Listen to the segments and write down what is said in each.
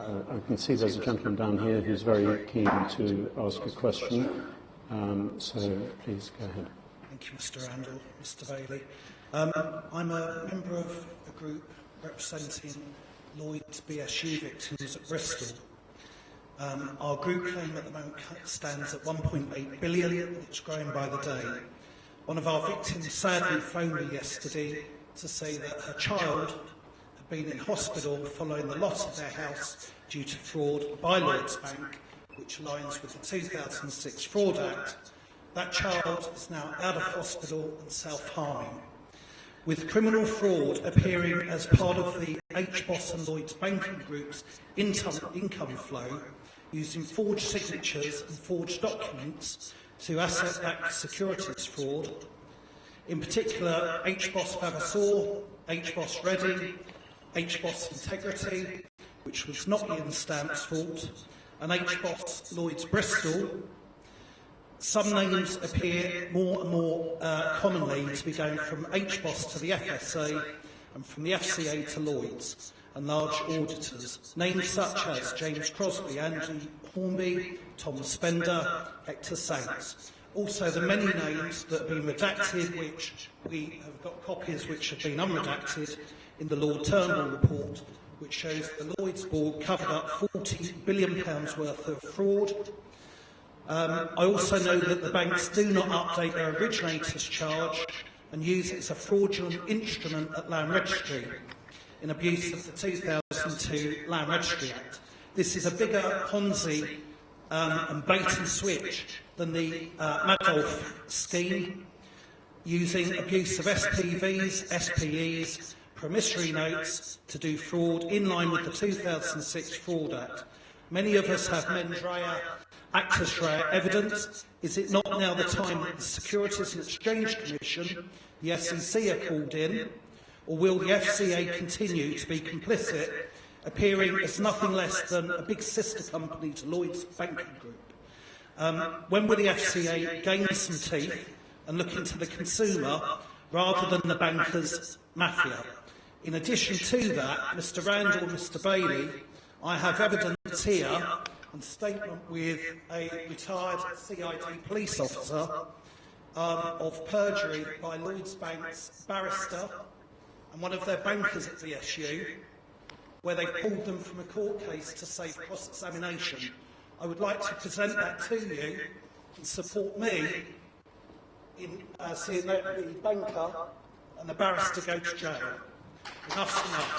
I can see there's a gentleman down here who's very keen to ask a question. So please go ahead. Thank you, Mr. Randall. Mr. Bailey. I'm a member of a group representing Lloyds BSU victims at Bristol. Our group claim at the moment stands at 1.8 billion, it's growing by the day. One of our victims sadly phoned me yesterday to say that her child had been in hospital following the loss of their house due to fraud by Lloyds Bank, which aligns with the 2006 Fraud Act. That child is now out of hospital and self-harming. With criminal fraud appearing as part of the HBOS and Lloyds Banking Group's income flow, using forged signatures and forged documents to asset-backed securities fraud, in particular HBOS Vavasor, HBOS Reading, HBOS Integrity, which was not Ian Stamp's fault, and HBOS Lloyds Bristol. Some names appear more and more commonly to be going from HBOS to the FSA and from the FCA to Lloyds and large auditors. Names such as James Crosby, Andrew Hornby, Tom Spender, Hector Saints. Also the many names that have been redacted, which we have got copies which have been unredacted in the Lord Turnbull report, which shows the Lloyds Board covered up £40 billion worth of fraud. I also know that the banks do not update their originator's charge and use it as a fraudulent instrument at Land Registry in abuse of the 2002 Land Registry Act. This is a bigger Ponzi and bait and switch than the Madoff scheme, using abuse of SPVs, SPEs, promissory notes to do fraud in line with the 2006 Fraud Act. Many of us have mens rea, actus rea evidence. Is it not now the time that the Securities and Exchange Commission, the SEC, are called in, or will the FCA continue to be complicit, appearing as nothing less than a big sister company to Lloyds Banking Group? When will the FCA gain some teeth and look into the consumer rather than the bankers' mafia? In addition to that, Mr. Randall and Mr. Bailey, I have evidence here and statement with a retired CID police officer of perjury by Lloyds Bank's barrister and one of their bankers at BSU, where they pulled them from a court case to save cross-examination. I would like to present that to you and support me in seeing the banker and the barrister go to jail. Enough's enough.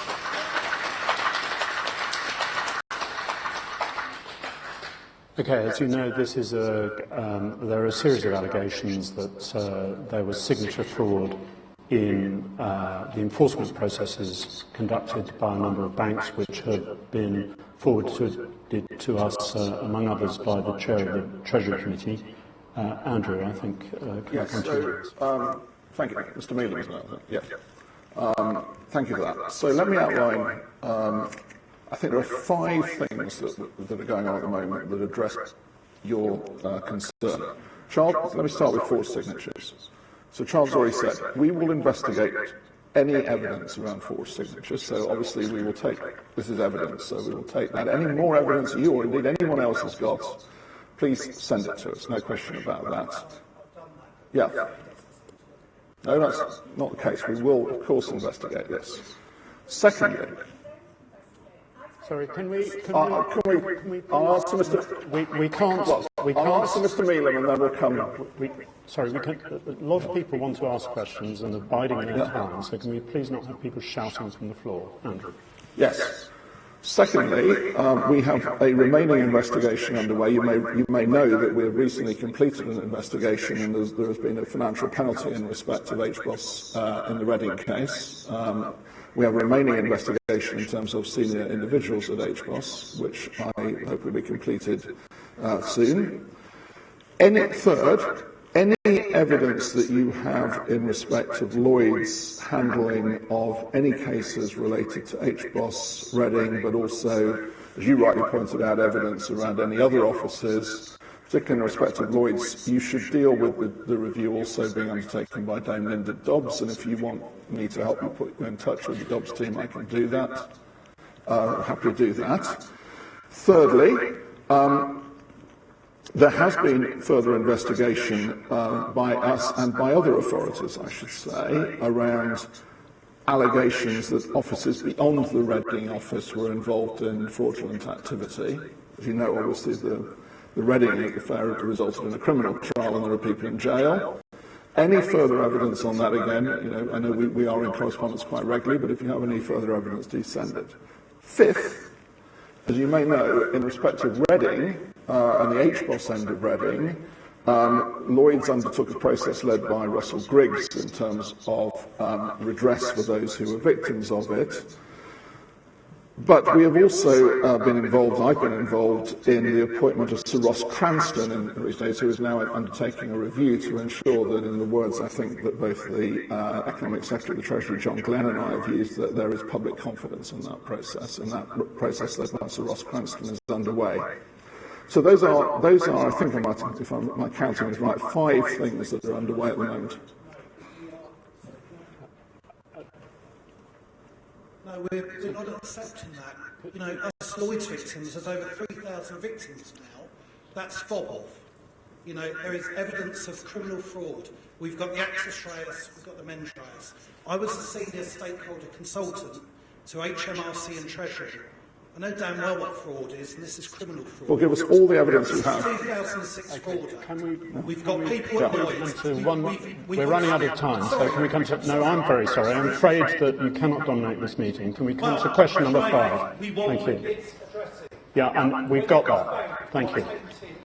Okay, as you know, this is there are a series of allegations that there was signature fraud in the enforcement processes conducted by a number of banks, which have been forwarded to us, among others, by the chair of the Treasury Committee. Andrew, I think, can yes, I continue? so, thank you, Mr. Mealham, isn't it? Yes. Thank you for that. So let me outline, I think there are 5 things that are going on at the moment that address your concern. Charles, let me start with forged signatures. So Charles already said, we will investigate any evidence around forged signatures, so obviously we will take, this is evidence, so we will take that. Any more evidence you or indeed anyone else has got, please send it to us, no question about that. Yeah. No, that's not the case. We will, of course, investigate this. Secondly, Sorry, can we I'll answer Mr. We can't. I'll answer Mr. Mealham and then we'll come. A lot of people want to ask questions and are biding their time, so can we please not have people shouting from the floor? Andrew. Yes. Secondly, we have a remaining investigation underway. You may know that we have recently completed an investigation and there has been a financial penalty in respect of HBOS in the Reading case. We have a remaining investigation in terms of senior individuals at HBOS, which I hope will be completed soon. Any evidence that you have in respect of Lloyds' handling of any cases related to HBOS, Reading, but also, as you rightly pointed out, evidence around any other offices, particularly in respect of Lloyds, you should deal with the review also being undertaken by Dame Linda Dobbs, and if you want me to help you put you in touch with the Dobbs team, I can do that. Happy to do that. Thirdly, there has been further investigation by us and by other authorities, I should say, around allegations that officers beyond the Reading office were involved in fraudulent activity. As you know, obviously, the Reading affair resulted in a criminal trial and there are people in jail. Any further evidence on that, again, I know we are in correspondence quite regularly, but if you have any further evidence, do send it. Fifth, as you may know, in respect of Reading and the HBOS end of Reading, Lloyds undertook a process led by Russell Griggs in terms of redress for those who were victims of it. But we have also been involved, I've been involved, in the appointment of Sir Ross Cranston in recent days, who is now undertaking a review to ensure that, in the words I think that both the Economic Secretary of the Treasury, John Glenn, and I have used, that there is public confidence in that process, and that process led by Sir Ross Cranston is underway. So those are I think, if my counting is right, 5 things that are underway at the moment. No, we're not accepting that. Us Lloyds victims, there's over 3,000 victims now. That's fob off. There is evidence of criminal fraud. We've got the access trials, we've got the men trials. I was a senior stakeholder consultant to HMRC and Treasury. I know damn well what fraud is, and this is criminal fraud. Well, give us all the evidence you have. 2006 fraud. We've got people at Lloyds. We're running out of time, so can we come to... No, I'm very sorry. I'm afraid that you cannot dominate this meeting. Can we come to question number 5? Thank you. Yeah, and we've got that. Thank you.